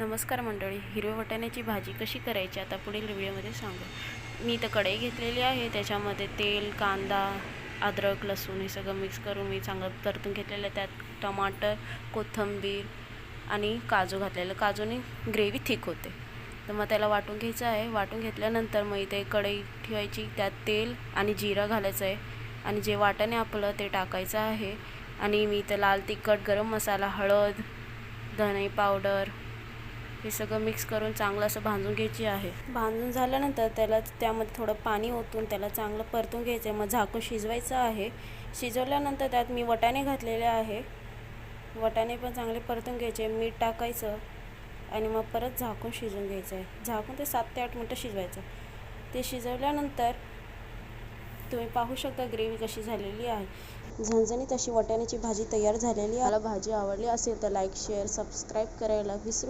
नमस्कार मंडळी, हिरव्या वाटाण्याची भाजी कशी करायची आता पुढील व्हिडिओमध्ये सांगू। मी तर कढई घेतलेली आहे, त्याच्यामध्ये तेल, कांदा, अद्रक, लसूण हे सगळं मिक्स करून मी चांगलं परतून घेतलेलं आहे। त्यात टमाटर, कोथिंबीर आणि काजू घातलेलं, काजूने ग्रेव्ही थिक होते। तर मग त्याला वाटून घ्यायचं आहे। वाटून घेतल्यानंतर मग इथे कढई ठेवायची, त्यात तेल आणि जिरा घालायचं आहे आणि जे वाटाणे आपलं ते टाकायचं आहे। आणि मी इथं लाल तिखट, गरम मसाला, हळद, धने पावडर हे सगळं मिक्स करून चांगलं असं भाजून घ्यायची आहे। भाजून झाल्यानंतर त्यामध्ये थोडं पाणी ओतून त्याला चांगलं परतून घ्यायचं आहे। मग झाकून शिजवायचं आहे। शिजवल्यानंतर त्यात मी वाटाणे घातलेले आहे, वाटाणे पण चांगले परतून घ्यायचे, मीठ टाकायचं आणि मग परत झाकून शिजवून घ्यायचं आहे। झाकून ते 7 ते 8 मिनटं शिजवायचं। ते शिजवल्यानंतर तुम्ही पाहू शकता ग्रेव्ही कशी झालेली आहे। झणझणीत अशी वाटाण्याची भाजी तयार झालेली आहे। मला भाजी आवडली असेल तर लाईक, शेअर, सबस्क्राईब करायला विसरू